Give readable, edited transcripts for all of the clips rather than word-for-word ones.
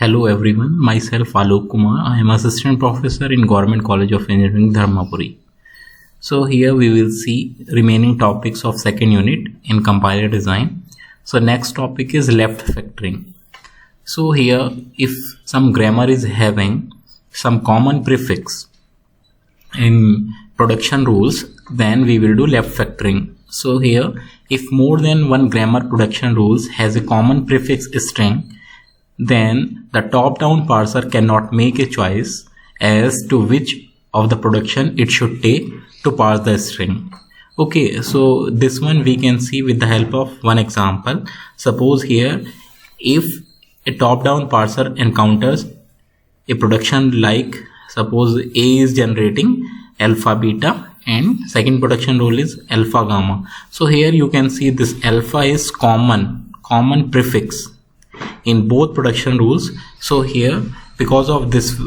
Hello everyone, myself Alok Kumar. I am assistant professor in Government College of Engineering, Dharmapuri. So here we will see remaining topics of second unit in compiler design. So next topic is left factoring. So here if some grammar is having some common prefix in production rules, then we will do left factoring. So here if more than one grammar production rules has a common prefix string, then the top-down parser cannot make a choice as to which of the production it should take to parse the string. Okay, so this one we can see with the help of one example. Suppose here if a top-down parser encounters a production like, suppose A is generating alpha beta and second production rule is alpha gamma. So here you can see this alpha is common prefix in both production rules. So here because of this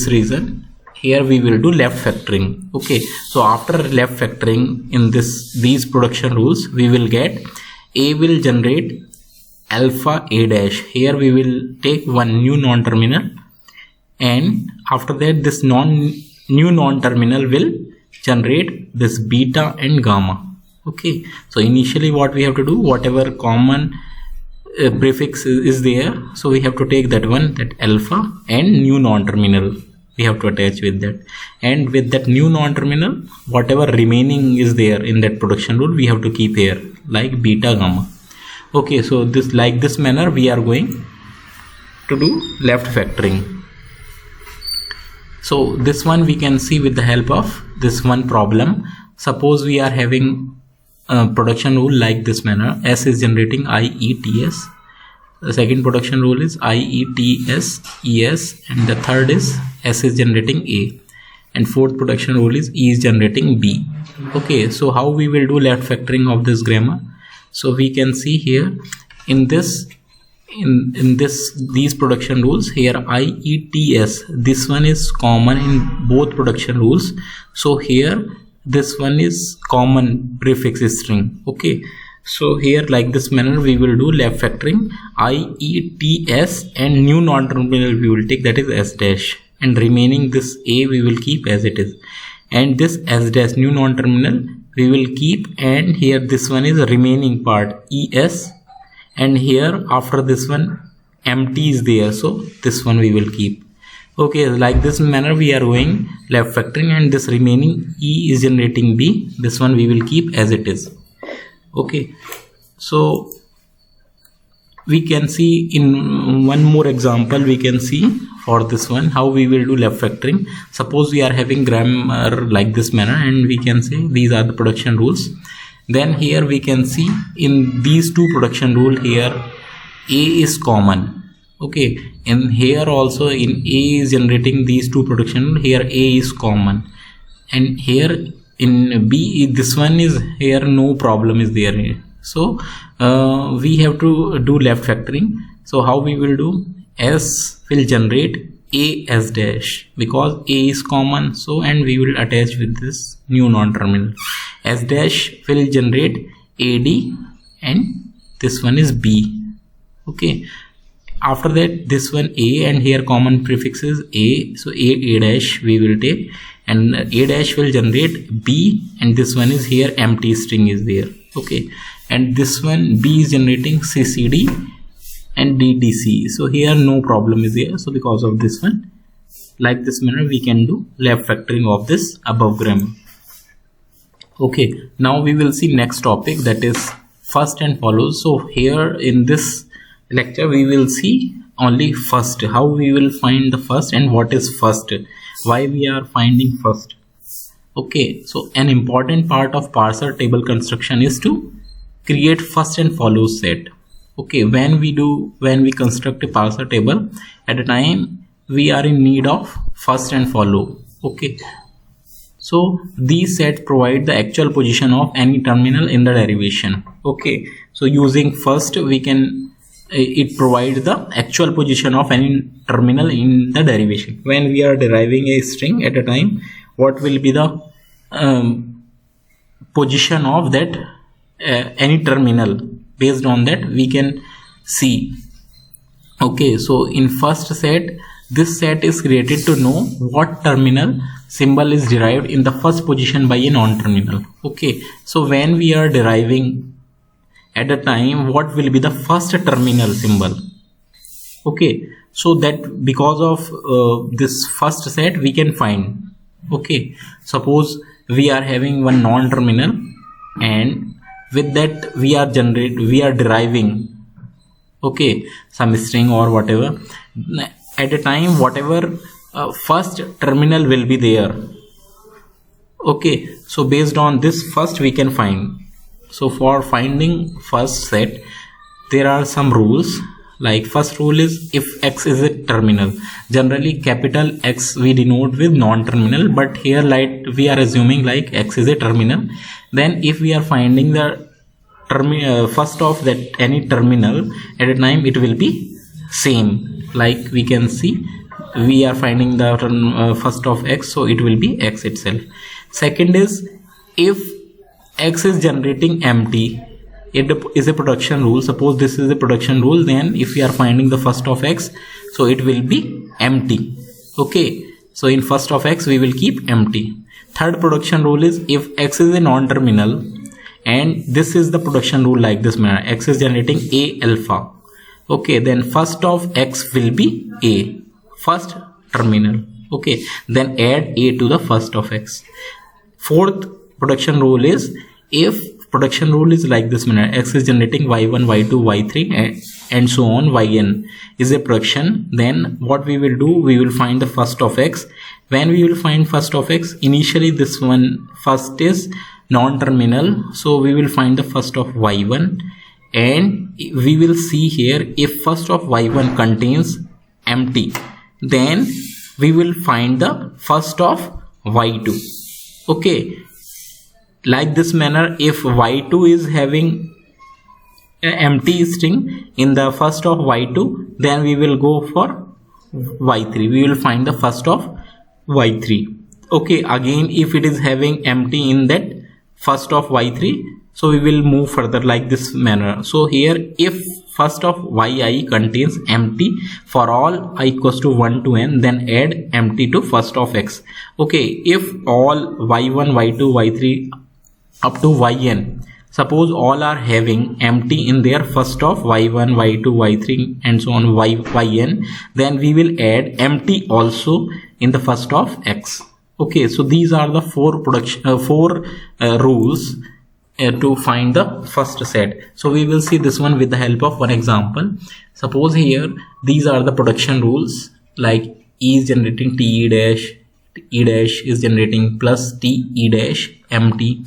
reason, here we will do left factoring. Okay, so after left factoring in these production rules, we will get A will generate alpha A dash. Here we will take one new non-terminal, and after that this new non-terminal will generate this beta and gamma. Okay, so initially what we have to do, whatever common prefix is there, so we have to take that one, that alpha, and new non-terminal we have to attach with that, and with that new non-terminal whatever remaining is there in that production rule we have to keep here like beta gamma. Okay, so this manner we are going to do left factoring. So this one we can see with the help of this one problem. Suppose we are having production rule like this manner. S is generating IETS, the second production rule is IETS ES, and the third is S is generating A, and fourth production rule is E is generating B. Okay, so how we will do left factoring of this grammar? So we can see here in these production rules, here IETS, this one is common in both production rules, so here this one is common prefix string. Okay, so here like this manner we will do left factoring. IETS and new non-terminal we will take, that is S dash, and remaining this A we will keep as it is, and this S dash new non-terminal we will keep, and here this one is the remaining part ES, and here after this one empty is there, so this one we will keep. Okay, like this manner we are going left factoring, and this remaining E is generating B, this one we will keep as it is. Okay, so we can see in one more example, we can see for this one how we will do left factoring. Suppose we are having grammar like this manner, and we can say these are the production rules. Then here we can see in these two production rule, here A is common. Okay, and here also in A is generating these two production, here A is common, and here in B this one is here no problem is there. So we have to do left factoring. So how we will do? S will generate A S dash because A is common, so, and we will attach with this new non-terminal. S dash will generate AD, and this one is B. Okay, after that this one A, and here common prefix is A, so A dash we will take, and A dash will generate B, and this one is here empty string is there. Okay, and this one B is generating CCD and DDC, so here no problem is there. So because of this one, like this manner we can do left factoring of this above grammar. Okay, now we will see next topic, that is first and follows. So here in this lecture we will see only first, how we will find the first and what is first, why we are finding first. Okay, so an important part of parser table construction is to create first and follows set. Okay, when we construct a parser table, at a time we are in need of first and follow. Okay, so these sets provide the actual position of any terminal in the derivation. Okay, so using first we can it provides the actual position of any terminal in the derivation. When we are deriving a string at a time, what will be the position of that any terminal? Based on that we can see Okay, so in first set, this set is created to know what terminal symbol is derived in the first position by a non-terminal. Okay, so when we are deriving at a time, what will be the first terminal symbol? Okay, so that because of this first set we can find. Okay, suppose we are having one non-terminal, and with that we are deriving, okay, some string or whatever. At a time, whatever first terminal will be there. Okay, so based on this first we can find. So for finding first set, there are some rules. Like first rule is, if X is a terminal, generally capital X we denote with non-terminal, but here like we are assuming like X is a terminal. Then if we are finding the first of that any terminal at a time, it will be same. Like we can see, we are finding the first of X, so it will be X itself. Second is, if X is generating empty, it is a production rule. Suppose this is a production rule, then if we are finding the first of X, so it will be empty. Okay, so in first of X we will keep empty. Third production rule is, if X is a non-terminal, and this is the production rule like this manner, X is generating A alpha, okay, then first of X will be A, first terminal. Okay, then add A to the first of X. Fourth production rule is, if production rule is like this manner, X is generating y1, y2, y3 and so on, yn is a production, then what we will do, we will find the first of X. When we will find first of X, initially this one first is non-terminal, so we will find the first of y1, and we will see here, if first of y1 contains empty, then we will find the first of y2. Okay, like this manner, if y2 is having an empty string in the first of y2, then we will go for y3, we will find the first of y3. Okay, again if it is having empty in that first of y3, so we will move further like this manner. So here, if first of yi contains empty for all I equals to 1 to n, then add empty to first of X. Okay, if all y1, y2, y3 up to yn, suppose all are having empty in their first of y1, y2, y3 and so on, yn, then we will add empty also in the first of X. Okay, so these are the four rules to find the first set. So we will see this one with the help of one example. Suppose here these are the production rules, like E is generating T E dash, E dash is generating plus T E dash empty,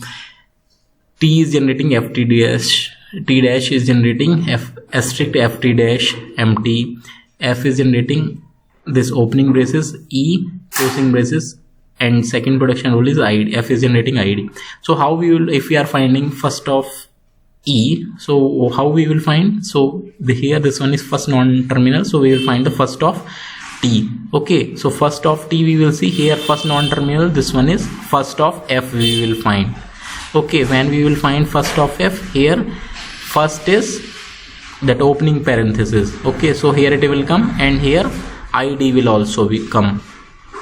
T is generating FT dash, T dash is generating F asterisk FT dash empty, F is generating this opening braces, E closing braces, and second production rule is ID, F is generating ID. So how we will, if we are finding first of E, so how we will find, so here this one is first non-terminal, so we will find the first of T. Okay, so first of T we will see here, first non-terminal, this one is first of F we will find. Okay, when we will find first of F, here first is that opening parenthesis. Okay, so here it will come, and here ID will also come.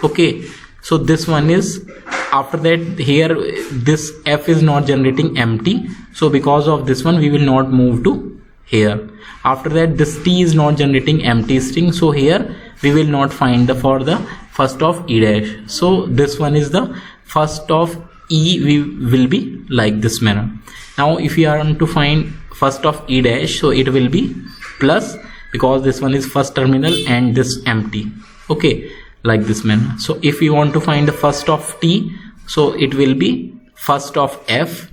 Okay, so this one is, after that here this F is not generating empty, so because of this one we will not move to here. After that this T is not generating empty string, so here we will not find the for the first of E dash. So this one is the first of E, we will be like this manner. Now if you are to find first of E dash, so it will be plus, because this one is first terminal and this empty. Okay, like this manner. So if you want to find the first of T, so it will be first of F,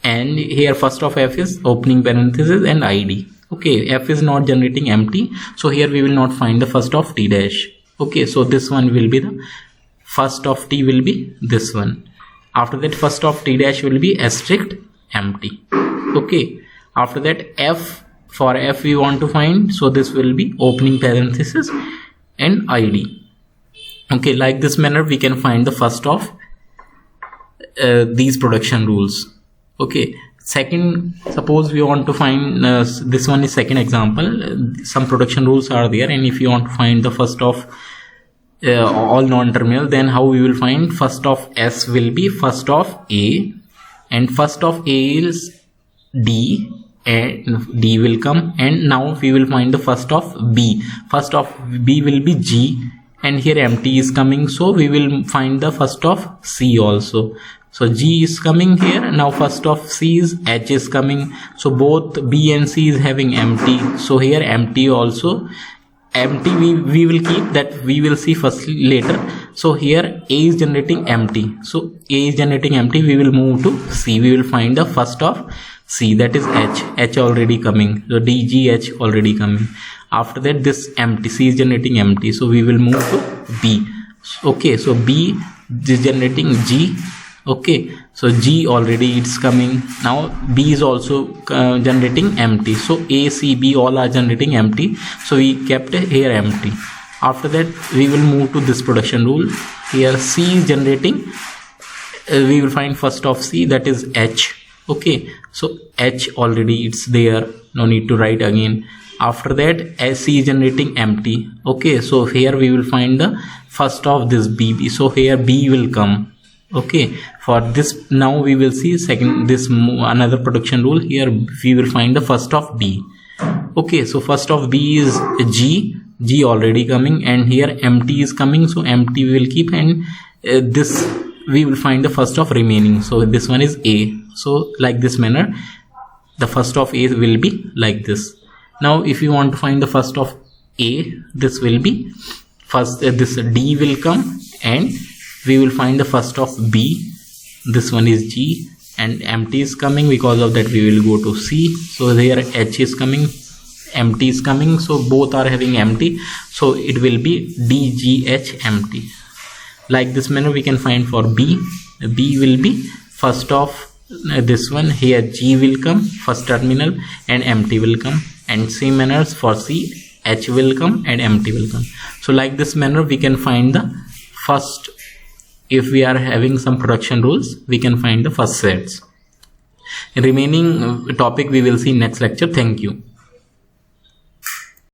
and here first of F is opening parenthesis and ID. Okay, F is not generating empty, so here we will not find the first of T dash. Okay, so this one will be the first of T will be this one. After that first of T dash will be asterisk empty. Okay, after that F, for F we want to find, so this will be opening parenthesis and ID. Okay, like this manner we can find the first of these production rules. Okay, Second, suppose we want to find this one is second example. Some production rules are there, and if you want to find the first of all non-terminal, then how we will find? First of S will be first of A, and first of A is D, and D will come, and now we will find the first of B. First of B will be G, and here empty is coming, so we will find the first of C also. So G is coming here. Now first of C is H is coming, so both B and C is having empty, so here empty also. Empty we will keep, that we will see first later. So here A is generating empty, so A is generating empty, we will move to C. We will find the first of C, that is H already coming, so D, G, H already coming. After that this empty, C is generating empty, so we will move to B. Okay, so B is generating G. Okay, so G already it's coming. Now B is also generating empty, so A, C, B all are generating empty, so we kept here empty. After that we will move to this production rule. Here C is generating, we will find first of C, that is H. Okay, so H already it's there, no need to write again. After that C is generating empty. Okay, so here we will find the first of this B, so here B will come. Okay, for this now we will see second, this another production rule. Here we will find the first of B. Okay, so first of B is G already coming, and here empty is coming, so empty we will keep, and this we will find the first of remaining, so this one is A. So like this manner the first of A will be like this. Now if you want to find the first of A, this will be first this D will come, and we will find the first of B, this one is G, and empty is coming, because of that we will go to C. So here H is coming, empty is coming, so both are having empty, so it will be D, G, H empty. Like this manner we can find for B. B will be first of this one, here G will come first terminal and empty will come, and same manners for C, H will come and empty will come. So like this manner we can find the first. If we are having some production rules, we can find the first sets. Remaining topic we will see next lecture. Thank you.